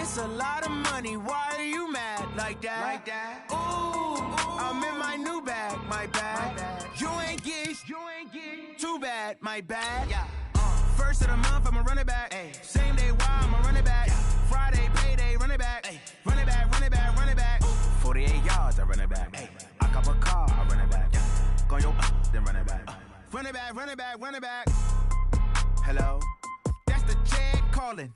It's a lot of money, why are you mad like that? Ooh, I'm in my new bag, my bad. You ain't get too bad, my bad. First of the month, I'ma run it back. Same day, why I'ma run it back. Friday, payday, run it back. Run it back, run it back, run it back. 48 yards, I run it back. I cop a car, I run it back. Go yo, then run it back. Run it back, run it back, run it back. Hello? That's the check calling.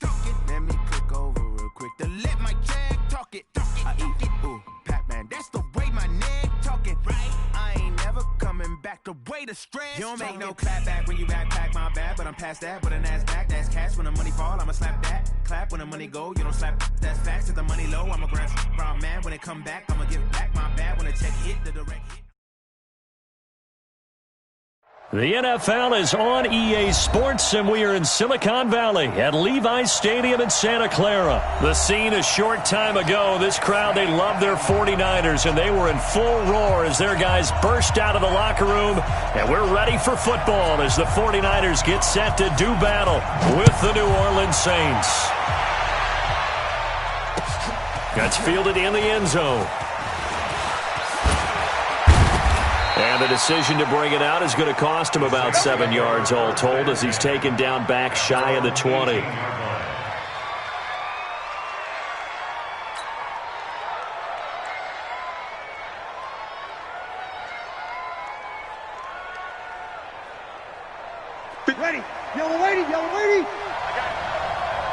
Let me click over real quick to let my check talk it. I eat it, ooh, Pac-Man. That's the way my neck talking. Right? I ain't never coming back the way the stress. You don't make no clap back when you backpack, my bad. But I'm past that with an ass back. That's cash when the money fall, I'ma slap that. Clap when the money go, you don't slap. That's facts. If the money low, I'ma grab brown man. When it come back, I'ma give back my bad. When the check hit, the direct hit. The NFL is on EA Sports, and we are in Silicon Valley at Levi's Stadium in Santa Clara. The scene a short time ago, this crowd, they love their 49ers, and they were in full roar as their guys burst out of the locker room, and we're ready for football as the 49ers get set to do battle with the New Orleans Saints. Gets fielded in the end zone. And the decision to bring it out is going to cost him about 7 yards all told as he's taken down back shy of the 20. Ready. Yellow lady, yellow lady.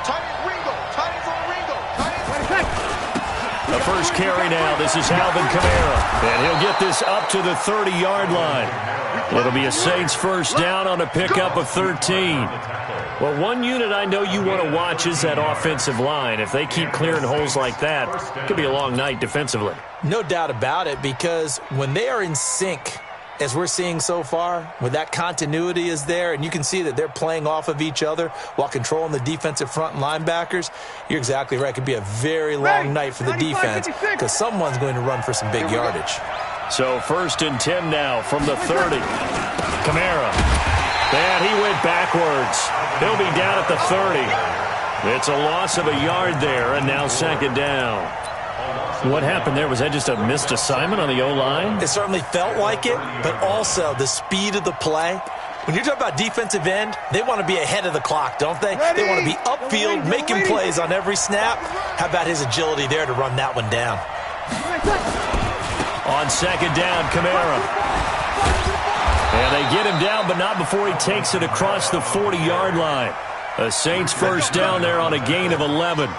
Tight end Ringo. Tight end for Ringo. Tight end for Ringo. The first carry now. This is Alvin Kamara. And he'll get this up to the 30-yard line. It'll be a Saints first down on a pickup of 13. Well, one unit I know you want to watch is that offensive line. If they keep clearing holes like that, it could be a long night defensively. No doubt about it, because when they are in sync, as we're seeing so far, when that continuity is there, and you can see that they're playing off of each other while controlling the defensive front and linebackers, you're exactly right. It could be a very long night for the defense because someone's going to run for some big yardage. So 1st and 10 now from the 30. Kamara. And he went backwards. He'll be down at the 30. It's a loss of a yard there, and now 2nd down. What happened there? Was that just a missed assignment on the O-line? It certainly felt like it, but also the speed of the play. When you're talking about defensive end, they want to be ahead of the clock, don't they? They want to be upfield, making plays on every snap. How about his agility there to run that one down? On 2nd down, Kamara. And they get him down, but not before he takes it across the 40-yard line. A Saints first down there on a gain of 11.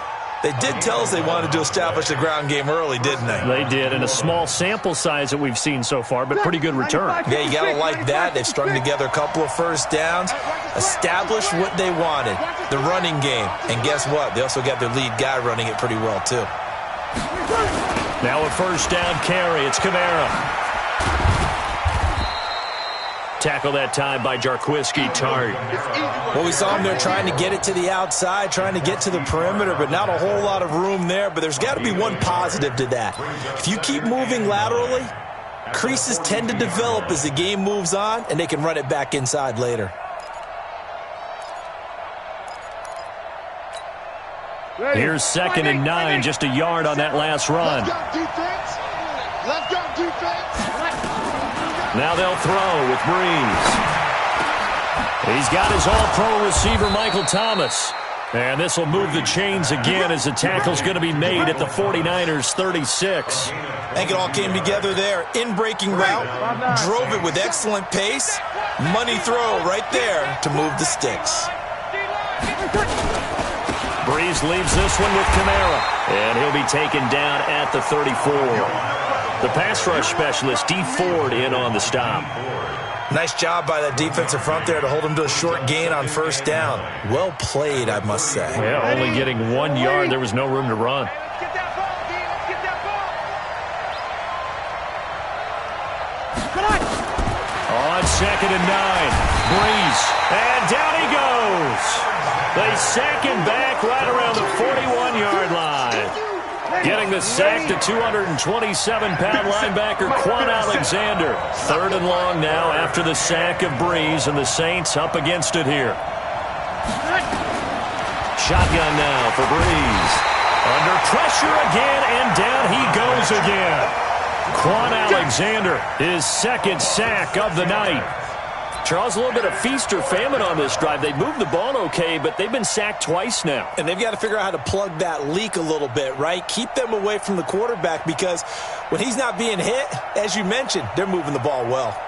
They did tell us they wanted to establish the ground game early, didn't they? They did, and a small sample size that we've seen so far, but pretty good return. Yeah, you got to like that. They've strung together a couple of first downs, established what they wanted, the running game. And guess what? They also got their lead guy running it pretty well, too. Now a first down carry. It's Kamara. Tackle that time by Jarquiski Tart. Well, we saw him there trying to get it to the outside, trying to get to the perimeter, but not a whole lot of room there. But there's got to be one positive to that. If you keep moving laterally, creases tend to develop as the game moves on, and they can run it back inside later. Here's 2nd and 9, just a yard on that last run. Let's go, defense. Now they'll throw with Breeze. He's got his all-pro receiver, Michael Thomas. And this will move the chains again as the tackle's going to be made at the 49ers' 36. I think it all came together there. In-breaking route, drove it with excellent pace. Money throw right there to move the sticks. Breeze leaves this one with Kamara. And he'll be taken down at the 34. The pass rush specialist, D. Ford, in on the stop. Nice job by that defensive front there to hold him to a short gain on first down. Well played, I must say. Yeah, only getting 1 yard. There was no room to run. On 2nd and 9, Breeze. And down he goes. They sack him back right around the 41-yard line. Getting the sack to 227-pound linebacker Quan Alexander. 3rd and long now after the sack of Breeze, and the Saints up against it here. Shotgun now for Breeze. pressure again, and down he goes again. Quan Alexander, his second sack of the night. Charles, a little bit of feast or famine on this drive. They moved the ball okay, but they've been sacked twice now. And they've got to figure out how to plug that leak a little bit, right? Keep them away from the quarterback, because when he's not being hit, as you mentioned, they're moving the ball well.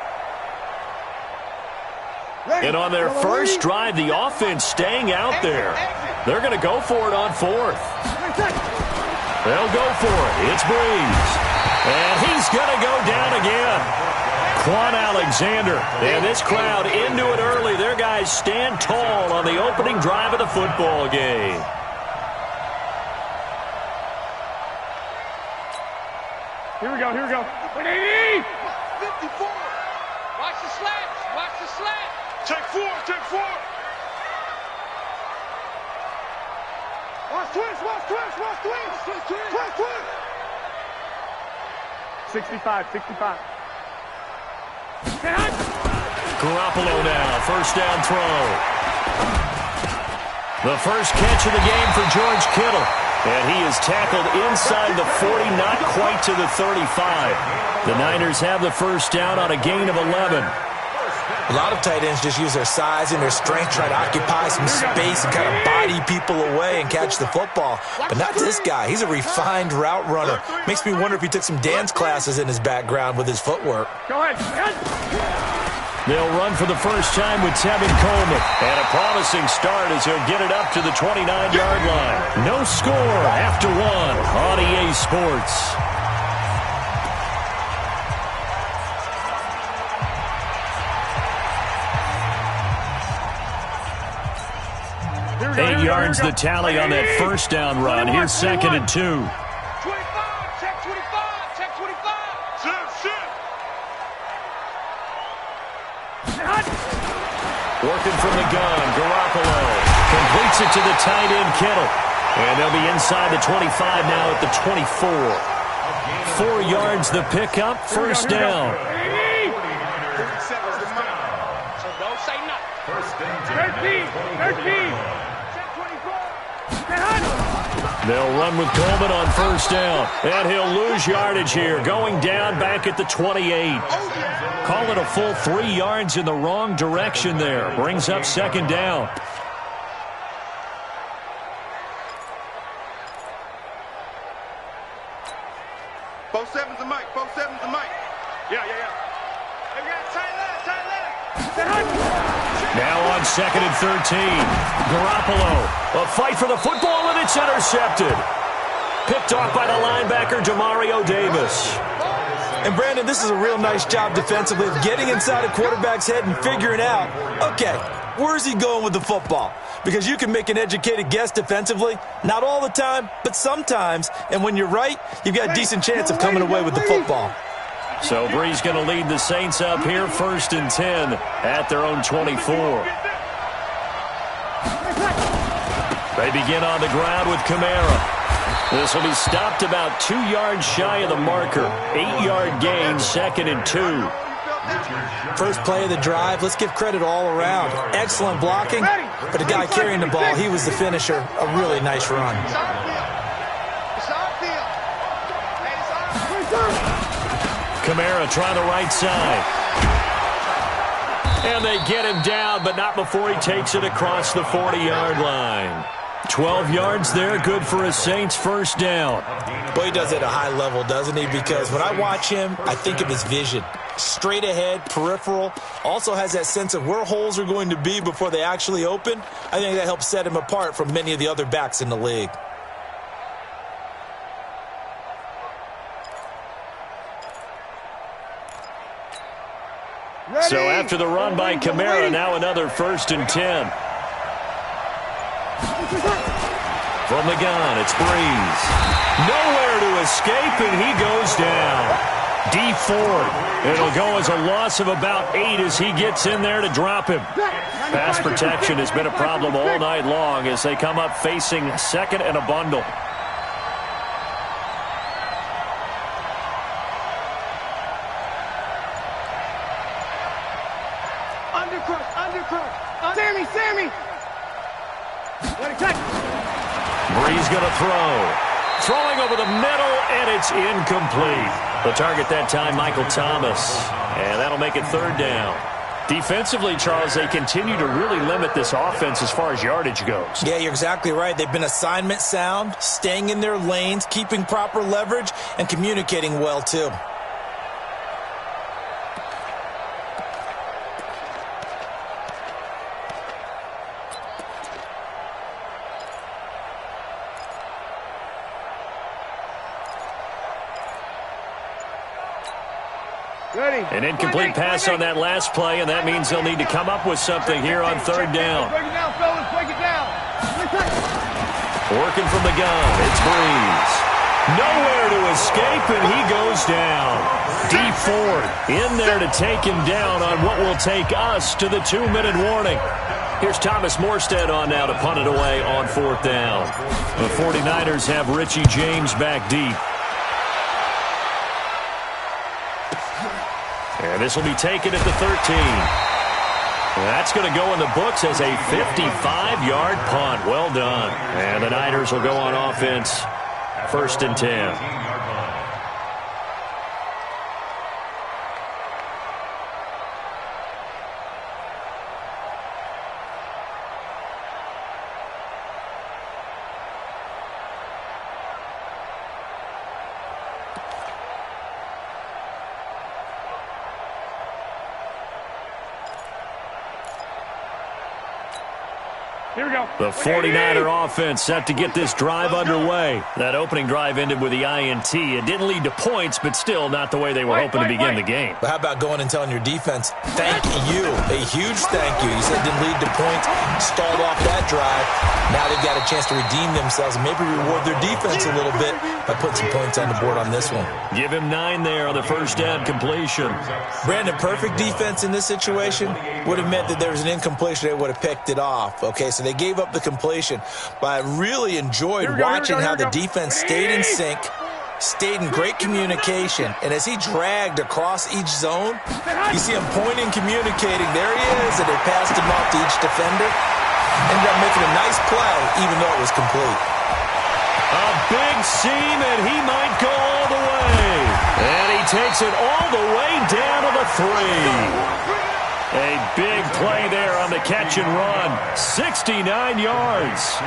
And on their first drive, the offense staying out there. They're going to go for it on fourth. They'll go for it. It's Breeze. And he's going to go down again. Quan Alexander. And this crowd into it early. Their guys stand tall on the opening drive of the football game. Here we go, here we go. 180! 54! Watch the slats! Watch the slats! Check four! Check four! Watch twist, watch twist, watch twist! Twist, twist! 65, 65. Garoppolo now, first down throw. The first catch of the game for George Kittle. And he is tackled inside the 40, not quite to the 35. The Niners have the first down on a gain of 11. A lot of tight ends just use their size and their strength, try to occupy some space and kind of body people away and catch the football. But not this guy. He's a refined route runner. Makes me wonder if he took some dance classes in his background with his footwork. Go ahead. They'll run for the first time with Tevin Coleman. And a promising start as he'll get it up to the 29-yard line. No score after one on EA Sports. Eight yards the tally on that first down run. Here's second and 2. 25! Check 25! Check 25! Working from the gun, Garoppolo completes it to the tight end, Kittle. And they'll be inside the 25 now at the 24. 4 yards the pickup, first down. 30 seconds to mount. So don't say nothing. 13. They'll run with Coleman on first down. And he'll lose yardage here, going down back at the 28. Call it a full 3 yards in the wrong direction there. Brings up second down. Both sevens and Mike. Both sevens and Mike. Yeah. They got tight left. Now on second and 13. Garoppolo. A fight for the football, and it's intercepted. Picked off by the linebacker, Demario Davis. And, Brandon, this is a real nice job defensively of getting inside a quarterback's head and figuring out, okay, where's he going with the football? Because you can make an educated guess defensively, not all the time, but sometimes. And when you're right, you've got a decent chance of coming away with the football. So Breeze going to lead the Saints up here, first and 10 at their own 24. They begin on the ground with Kamara. This will be stopped about 2 yards shy of the marker. 8-yard gain, second and 2. First play of the drive, let's give credit all around. Excellent blocking, but the guy carrying the ball, he was the finisher. A really nice run. Kamara trying the right side. And they get him down, but not before he takes it across the 40-yard line. 12 yards there, good for a Saints first down. Boy, he does it at a high level, doesn't he? Because when I watch him, I think of his vision. Straight ahead, peripheral. Also has that sense of where holes are going to be before they actually open. I think that helps set him apart from many of the other backs in the league. So after the run by Kamara, now another first and 10. From the gun, it's Breeze. Nowhere to escape, and he goes down. D Ford. It'll go as a loss of about 8 as he gets in there to drop him. Pass protection has been a problem all night long as they come up facing second and a bundle. Sammy! Let it cut! Breeze going to throw. Throwing over the middle, and it's incomplete. The target that time, Michael Thomas. And that'll make it third down. Defensively, Charles, they continue to really limit this offense as far as yardage goes. Yeah, you're exactly right. They've been assignment sound, staying in their lanes, keeping proper leverage, and communicating well, too. An incomplete pass on that last play, and that means they'll need to come up with something here on third down. Break it down, fellas. Break it down. Working from the gun, it's Breeze. Nowhere to escape, and he goes down. D Ford in there to take him down on what will take us to the 2-minute warning. Here's Thomas Morstead on now to punt it away on fourth down. The 49ers have Richie James back deep. And this will be taken at the 13. That's going to go in the books as a 55-yard punt. Well done. And the Niners will go on offense. First and 10. Here we go. The 49er offense set to get this drive underway. That opening drive ended with the INT. It didn't lead to points, but still not the way they were hoping to begin the game. But how about going and telling your defense, thank you, a huge thank you. You said it didn't lead to points, stalled off that drive. Now they've got a chance to redeem themselves and maybe reward their defense a little bit by putting some points on the board on this one. Give him 9 there on the first down completion. Brandon, perfect defense in this situation would have meant that there was an incompletion. They would have picked it off. Okay, so they gave up the completion, but I really enjoyed watching how the defense stayed in sync, stayed in great communication, and as he dragged across each zone, you see him pointing, communicating. There he is, and they passed him off to each defender. Ended up making a nice play, even though it was complete. A big seam, and he might go all the way. And he takes it all the way down to the 3. A big play there on the catch and run. 69 yards.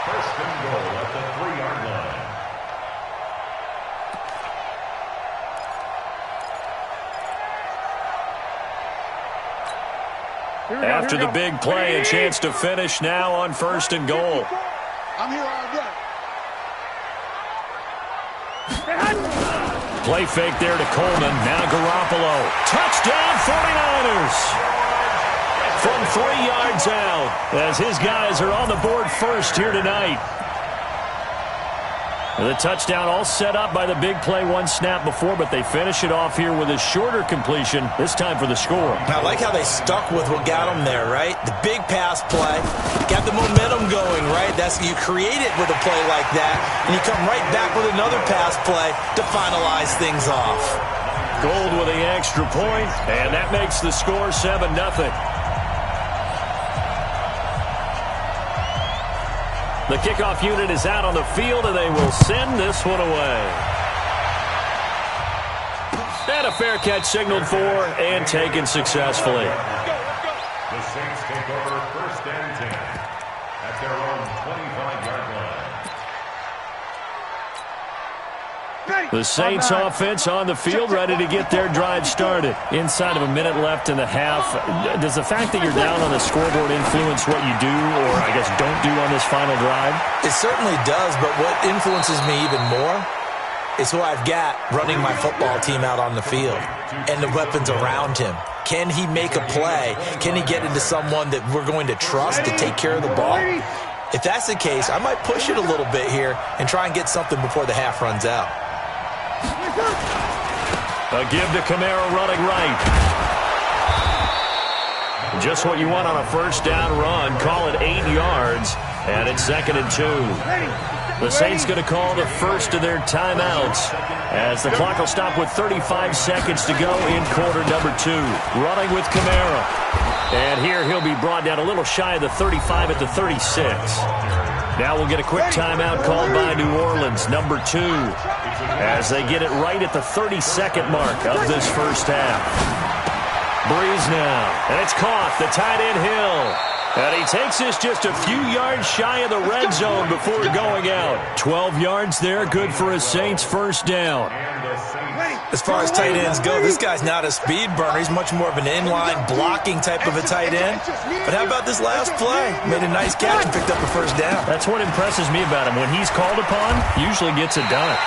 First and goal at the 3-yard line. After the big play, a chance to finish now on first and goal. I'm here all day. Play fake there to Coleman. Now Garoppolo. Touchdown 49ers. From 3 yards out as his guys are on the board first here tonight. The touchdown all set up by the big play one snap before, but they finish it off here with a shorter completion, this time for the score. I like how they stuck with what got them there, right? The big pass play, got the momentum going, right? That's you create it with a play like that, and you come right back with another pass play to finalize things off. Gold with the extra point, and that makes the score 7-0. The kickoff unit is out on the field, and they will send this one away. And a fair catch signaled for and taken successfully. The Saints take over first and 10 at their own 25-yard line. The Saints offense on the field, ready to get their drive started. Inside of a minute left in the half. Does the fact that you're down on the scoreboard influence what you do, or I guess don't do on this final drive? It certainly does, but what influences me even more is who I've got running my football team out on the field and the weapons around him. Can he make a play? Can he get into someone that we're going to trust to take care of the ball? If that's the case, I might push it a little bit here and try and get something before the half runs out. A give to Kamara running right. Just what you want on a first down run. Call it 8 yards, and it's 2nd and 2. The Saints going to call the first of their timeouts as the clock will stop with 35 seconds to go in quarter number 2. Running with Kamara. And here he'll be brought down a little shy of the 35 at the 36. Now we'll get a quick timeout called by New Orleans, number 2, as they get it right at the 32nd mark of this first half. Breeze now, and it's caught. The tight end Hill. And he takes this just a few yards shy of the red zone before going out. 12 yards there, good for a Saints first down. As far as tight ends go, this guy's not a speed burner. He's much more of an inline blocking type of a tight end. But how about this last play? Made a nice catch and picked up a first down. That's what impresses me about him. When he's called upon, usually gets it done.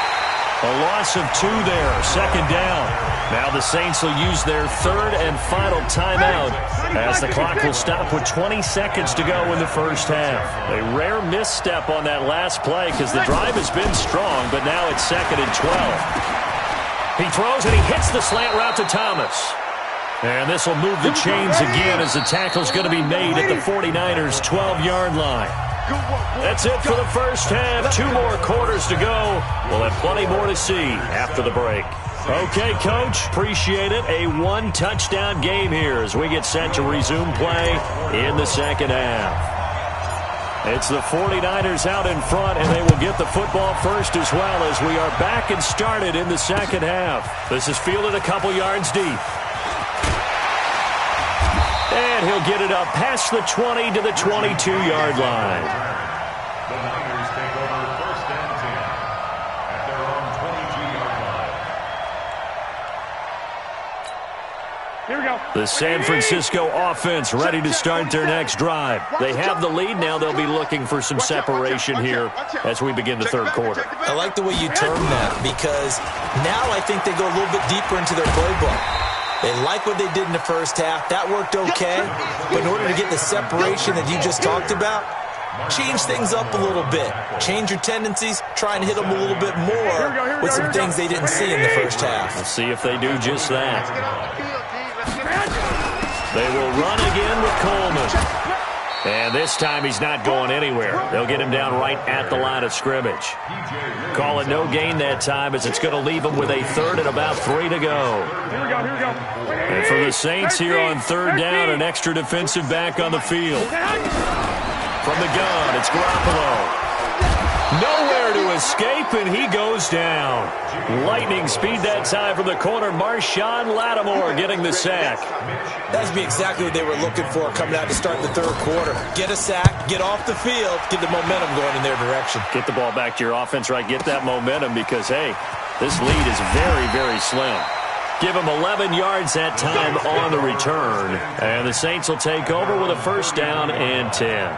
A loss of 2 there, second down. Now the Saints will use their third and final timeout as the clock will stop with 20 seconds to go in the first half. A rare misstep on that last play because the drive has been strong, but now it's 2nd and 12. He throws and he hits the slant route to Thomas. And this will move the chains again as the tackle's going to be made at the 49ers' 12-yard line. That's it for the first half. 2 more quarters to go. We'll have plenty more to see after the break. Okay, Coach, appreciate it. A 1-touchdown game here as we get set to resume play in the second half. It's the 49ers out in front, and they will get the football first as well as we are back and started in the second half. This is fielded a couple yards deep. And he'll get it up past the 20 to the 22-yard line. The Niners take over first and 10 at their own 22-yard line. Here we go. The San Francisco offense ready to start their next drive. They have the lead. Now they'll be looking for some separation here as we begin the third quarter. I like the way you term that because now I think they go a little bit deeper into their playbook. They like what they did in the first half. That worked okay. But in order to get the separation that you just talked about, change things up a little bit. Change your tendencies. Try and hit them a little bit more with some things they didn't see in the first half. We'll see if they do just that. They will run again with Coleman. And this time he's not going anywhere. They'll get him down right at the line of scrimmage. Call it no gain that time as it's going to leave him with a 3rd and about 3 to go. Here we go, here we go. And for the Saints here on 3rd down, an extra defensive back on the field. From the gun, it's Garoppolo. Nowhere to escape, and he goes down. Lightning speed that time from the corner. Marshawn Lattimore getting the sack. That's exactly what they were looking for coming out to start the third quarter. Get a sack, get off the field, get the momentum going in their direction. Get the ball back to your offense, right? Get that momentum because, hey, this lead is very, very slim. Give him 11 yards that time on the return. And the Saints will take over with a first down and 10.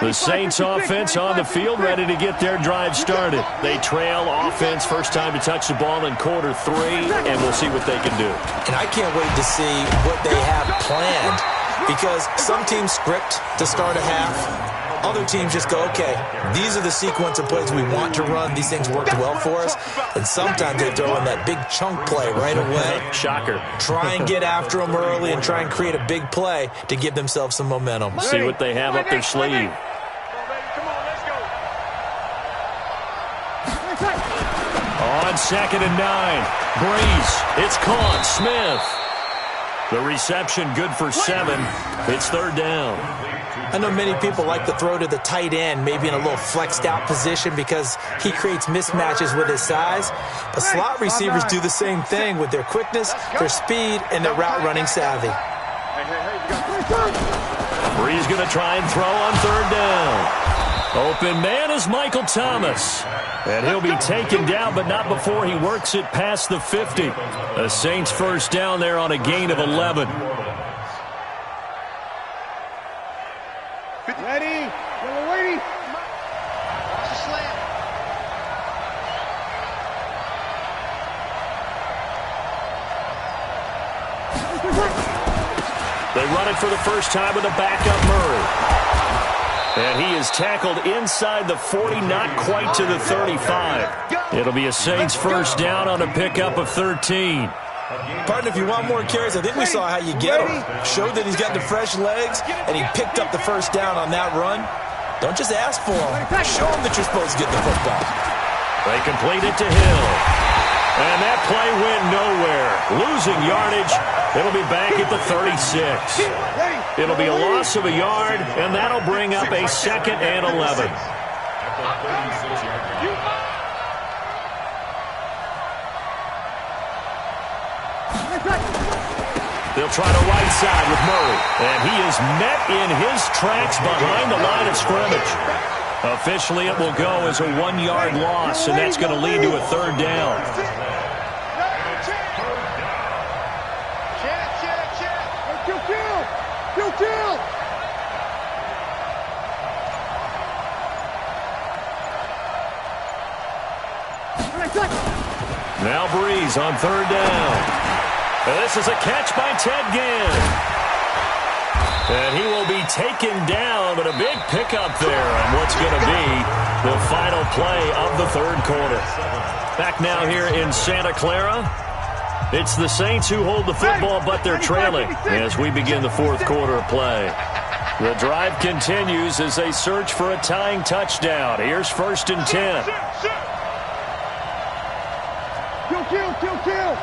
The Saints offense on the field ready to get their drive started. They trail offense first time to touch the ball in quarter 3, and we'll see what they can do. And I can't wait to see what they have planned because some teams script to start a half. Other teams just go, okay, these are the sequence of plays we want to run. These things worked well for us. And sometimes they throw in that big chunk play right away. Shocker. Try and get after them early and try and create a big play to give themselves some momentum. See what they have up their sleeve. On 2nd and 9. Breeze. It's caught. Smith. The reception good for 7. It's 3rd down. I know many people like to throw to the tight end, maybe in a little flexed out position because he creates mismatches with his size. But slot receivers do the same thing with their quickness, their speed, and their route running savvy. Breeze going to try and throw on 3rd down. Open man is Michael Thomas. And he'll be taken down, but not before he works it past the 50. The Saints first down there on a gain of 11. Ready? We're waiting. Watch the slant. They run it for the first time with a backup Murray. And he is tackled inside the 40, not quite to the 35. It'll be a Saints first down on a pickup of 13. Partner, if you want more carries, I think we saw how you get him. Showed that he's got the fresh legs, and he picked up the first down on that run. Don't just ask for him. Show him that you're supposed to get the football. They complete it to Hill. And that play went nowhere. Losing yardage. It'll be back at the 36. It'll be a loss of a yard, and that'll bring up a 2nd and 11. They'll try to right side with Murray. And he is met in his tracks behind the line of scrimmage. Officially, it will go as a 1-yard loss, and that's going to lead to a 3rd down. Now Breeze on 3rd down. And this is a catch by Ted Ginn. And he will be taken down, but a big pickup there on what's going to be the final play of the 3rd quarter. Back now here in Santa Clara. It's the Saints who hold the football, but they're trailing as we begin the 4th quarter of play. The drive continues as they search for a tying touchdown. Here's 1st and 10. Kill.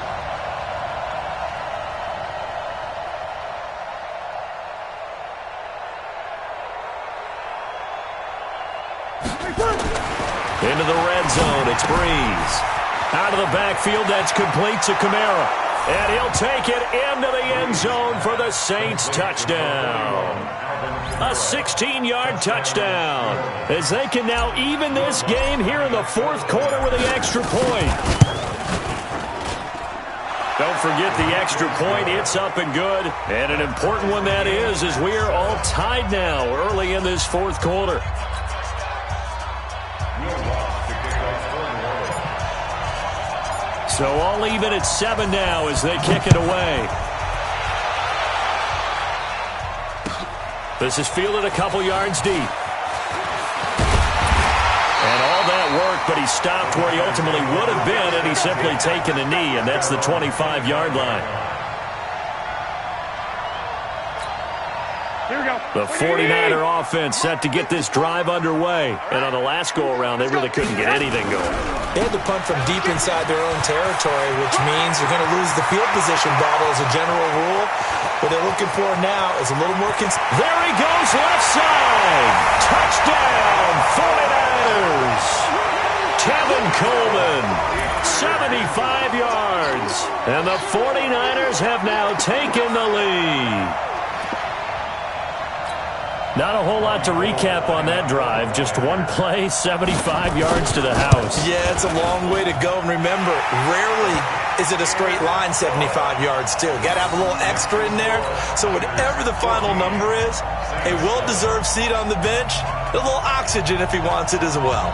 Into the red zone, it's Breeze. Out of the backfield, that's complete to Kamara. And he'll take it into the end zone for the Saints touchdown. A 16-yard touchdown as they can now even this game here in the 4th quarter with the extra point. Don't forget the extra point. It's up and good. And an important one that is, as we are all tied now early in this 4th quarter. So all even at 7 now as they kick it away. This is fielded a couple yards deep. And all that work, but he stopped where he ultimately would have been, and he's simply taken a knee, and that's the 25-yard line. Here we go. The 49er offense set to get this drive underway. And on the last go-around, they really couldn't get anything going. They had to punt from deep inside their own territory, which means you're going to lose the field position battle as a general rule. What they're looking for now is a little more There he goes, left side. Touchdown, 49ers. Tevin Coleman, 75 yards. And the 49ers have now taken the lead. Not a whole lot to recap on that drive. Just one play, 75 yards to the house. Yeah, it's a long way to go. And remember, rarely is it a straight line 75 yards, too. Got to have a little extra in there. So whatever the final number is, a well-deserved seat on the bench, a little oxygen if he wants it as well.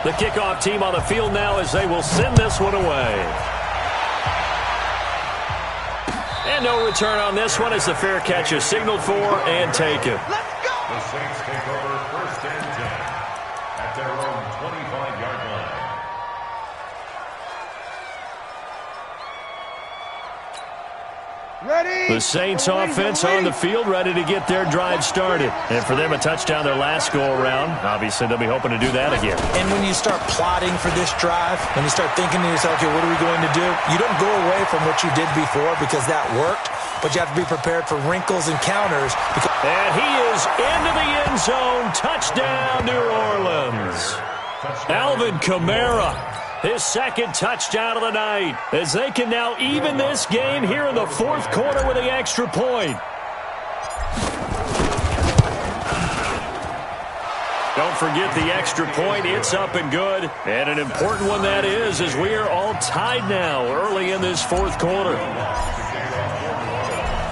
The kickoff team on the field now as they will send this one away. And no return on this one as the fair catch is signaled for and taken. Let's go! The Saints take over 1st and 10 at their own 25-yard line. Ready? The Saints offense on the field, ready to get their drive started. And for them, a touchdown their last go-around. Obviously, they'll be hoping to do that again. And when you start plotting for this drive, when you start thinking to yourself, okay, what are we going to do? You don't go away from what you did before because that worked, but you have to be prepared for wrinkles and counters. And he is into the end zone. Touchdown, New Orleans. Alvin Kamara. His 2nd touchdown of the night as they can now even this game here in the 4th quarter with the extra point. Don't forget the extra point. It's up and good. And an important one that is as we are all tied now early in this 4th quarter.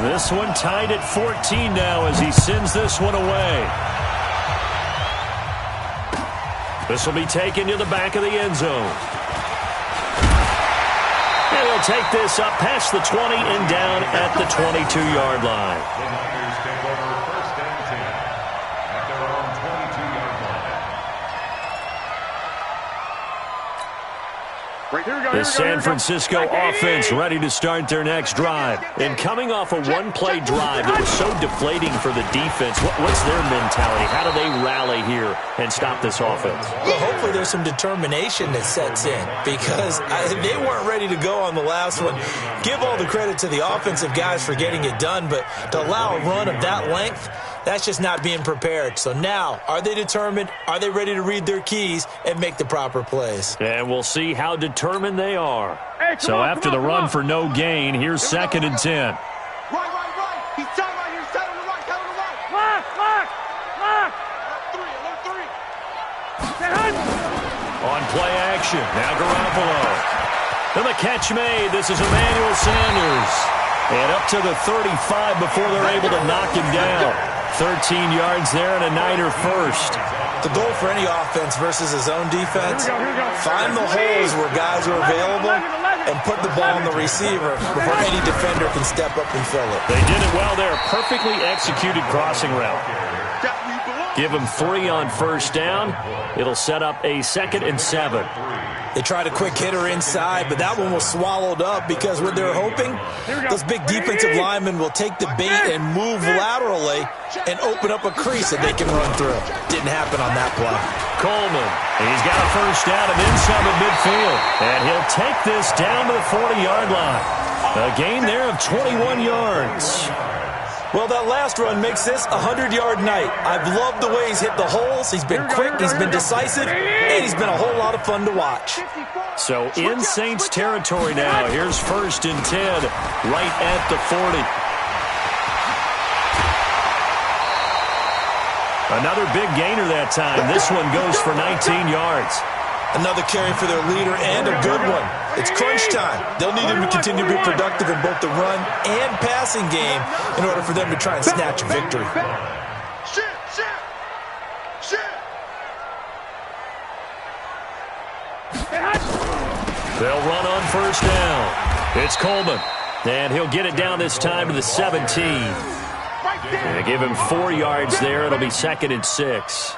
This one tied at 14 now as he sends this one away. This will be taken to the back of the end zone. And he'll take this up past the 20 and down at the 22-yard line. The Niners take over 1st and 10 at their own 22-yard line. The San Francisco offense ready to start their next drive. And coming off a one-play drive that was so deflating for the defense, what's their mentality? How do they rally here and stop this offense? Well, hopefully there's some determination that sets in because they weren't ready to go on the last one. Give all the credit to the offensive guys for getting it done, but to allow a run of that length, that's just not being prepared. So now, are they determined? Are they ready to read their keys and make the proper plays? And we'll see how determined they are. So after the run for no gain, here's 2nd and 10. Right. He's tight right here. He's tight on the right. Tight on the right. Lock. Alert 3. On play action, now Garoppolo. And the catch made. This is Emmanuel Sanders. And up to the 35 before they're able to knock him down. 13 yards there and a Niner first. The goal for any offense versus his own defense, find the holes where guys are available and put the ball on the receiver before any defender can step up and fill it. They did it well there. Perfectly executed crossing route. Give them 3 on first down. It'll set up a 2nd and 7. They tried a quick hitter inside, but that one was swallowed up because what they're hoping, those big defensive linemen will take the bait and move laterally and open up a crease that they can run through. Didn't happen on that play. Coleman, he's got a first down and inside the midfield. And he'll take this down to the 40-yard line. A gain there of 21 yards. Well, that last run makes this a 100-yard night. I've loved the way he's hit the holes. He's been quick, he's been decisive, and he's been a whole lot of fun to watch. So in Saints territory now. Here's 1st and 10 right at the 40. Another big gainer that time. This one goes for 19 yards. Another carry for their leader and a good one. It's crunch time. They'll need him to continue to be productive in both the run and passing game in order for them to try and snatch a victory. They'll run on first down. It's Coleman. And he'll get it down this time to the 17. They give him 4 yards there. It'll be 2nd and 6.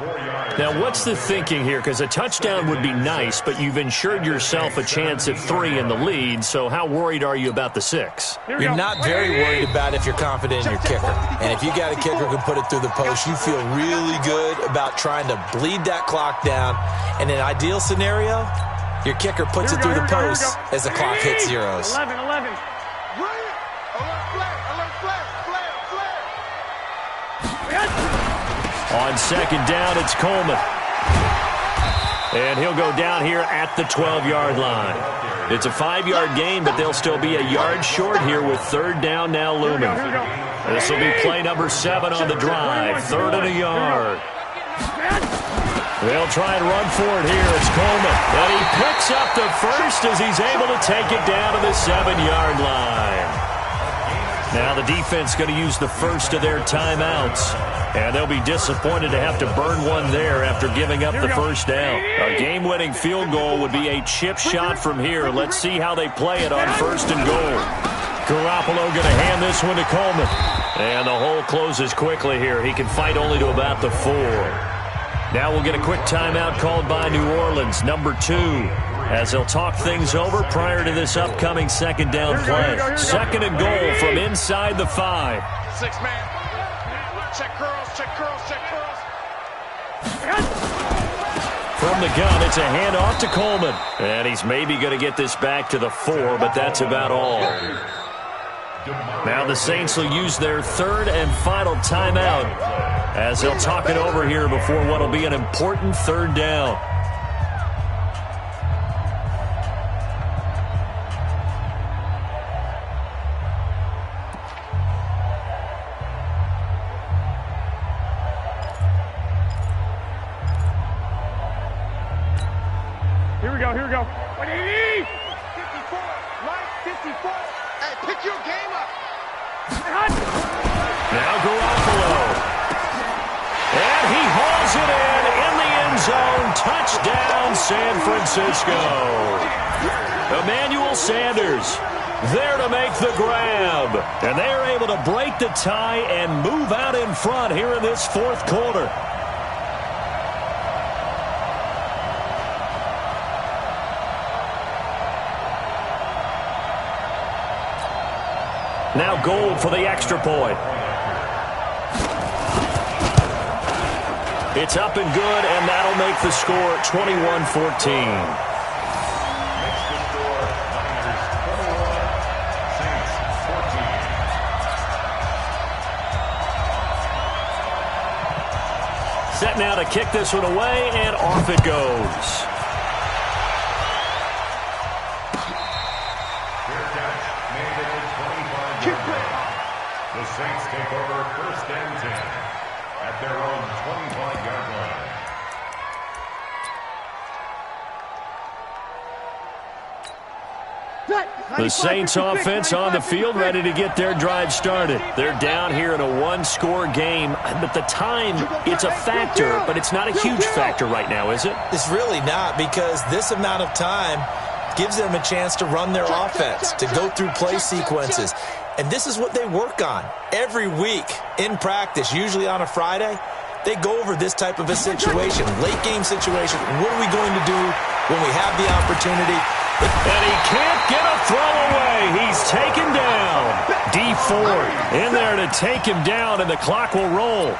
Now, what's the thinking here? Because a touchdown would be nice, but you've ensured yourself a chance at 3 in the lead. So how worried are you about the 6? You're not very worried about if you're confident in your kicker. And if you got a kicker who can put it through the post, you feel really good about trying to bleed that clock down. In an ideal scenario, your kicker puts it through the post as the clock hits zeros. 11. On 2nd down, it's Coleman. And he'll go down here at the 12-yard line. It's a 5-yard gain, but they'll still be a yard short here with 3rd down now looming. This will be play number 7 on the drive. 3rd and a yard. They'll try and run for it here. It's Coleman. And he picks up the first as he's able to take it down to the 7-yard line. Now the defense going to use the first of their timeouts. And they'll be disappointed to have to burn one there after giving up the first down. A game-winning field goal would be a chip shot from here. Let's see how they play it on 1st and goal. Garoppolo going to hand this one to Coleman. And the hole closes quickly here. He can fight only to about the 4. Now we'll get a quick timeout called by New Orleans, number 2. As they'll talk things over prior to this upcoming 2nd down play. 2nd and goal from inside the 5. 6-man. Check curls. From the gun, it's a handoff to Coleman. And he's maybe going to get this back to the 4, but that's about all. Now the Saints will use their 3rd and final timeout as they'll talk it over here before what will be an important 3rd down. Here we go. 180! 54, right, 54. Hey, pick your game up. Now Garoppolo. And he hauls it in the end zone. Touchdown, San Francisco. Emmanuel Sanders there to make the grab. And they are able to break the tie and move out in front here in this 4th quarter. Now Gold for the extra point. It's up and good, and that'll make the score 21-14. Set now to kick this one away, and off it goes. The Saints take over first and 10 at their own 25-yard line. The Saints offense on the field, ready to get their drive started. They're down here in a one-score game, but the time, it's a factor, but it's not a huge factor right now, is it? It's really not, because this amount of time gives them a chance to run their offense, to go through play sequences. And this is what they work on every week in practice, usually on a Friday. They go over this type of a situation, late game situation. What are we going to do when we have the opportunity? And he can't get a throw away. He's taken down. D Ford in there to take him down, and the clock will roll.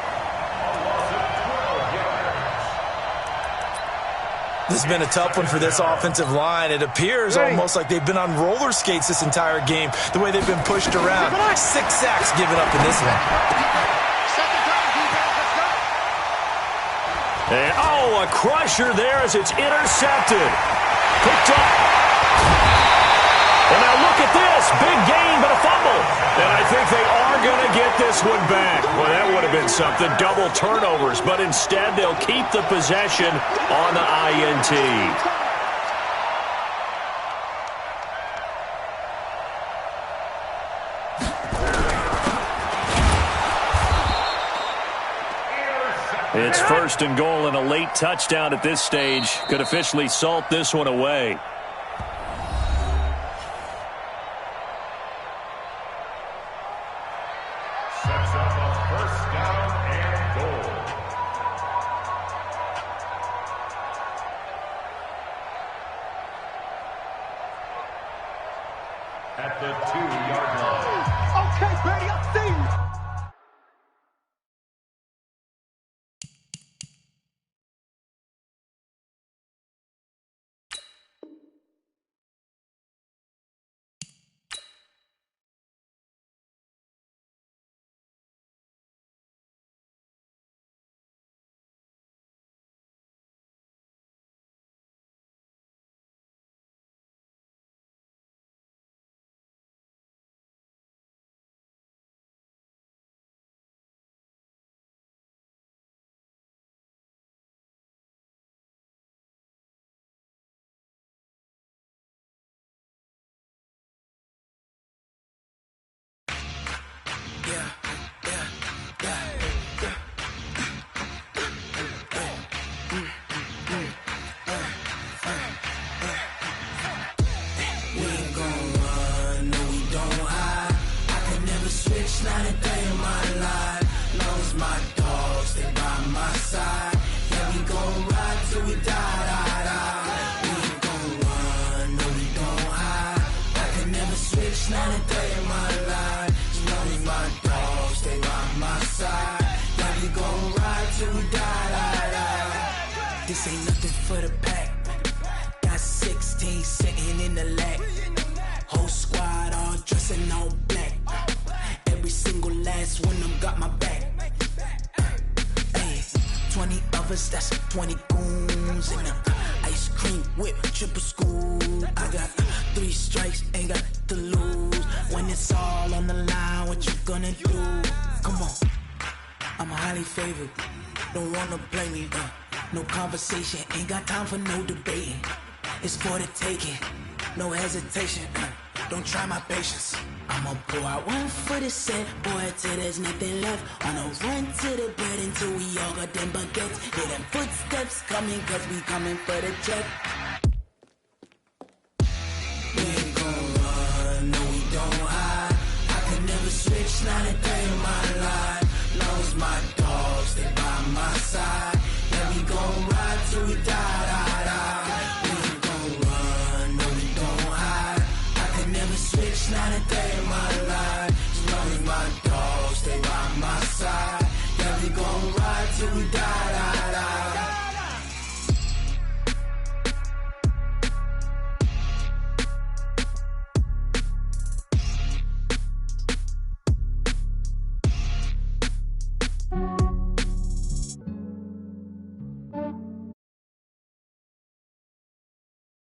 This has been a tough one for this offensive line. It appears almost like they've been on roller skates this entire game, the way they've been pushed around. 6 sacks given up in this one. And, a crusher there as it's intercepted. Picked up. And now look at this. Big gain, but a fumble. And I think they are going to get this one back. Well, that would have been something. Double turnovers. But instead, they'll keep the possession on the INT. It's first and goal, and a late touchdown at this stage could officially salt this one away. Sets up a first down and goal. At the 2-yard line. Okay, Brady, I see you. Not a day in my life. Long as my dogs stay by my side. Yeah, we gon' ride till we die. We ain't gon' run, no, we don't hide. I can never switch, not a day in my life. As long as my dogs stay by my side. Yeah, we gon' ride till we die. This ain't nothing for the pack. Got 16 sitting in the lap. Whole squad all dressing all black. Every single last one of them got my back. Hey, 20 of us, that's 20 goons. And ice cream whip, triple scoop. I got 3 strikes, ain't got to lose. When it's all on the line, what you gonna do? Come on, I'm highly favored. Don't wanna play me, no conversation. Ain't got time for no debating. It's for the taking, no hesitation. Don't try my patience. I'ma pour out one for the set, boy, till there's nothing left. On a run to the bread until we all got them baguettes. Hear them footsteps coming, cause we coming for the check.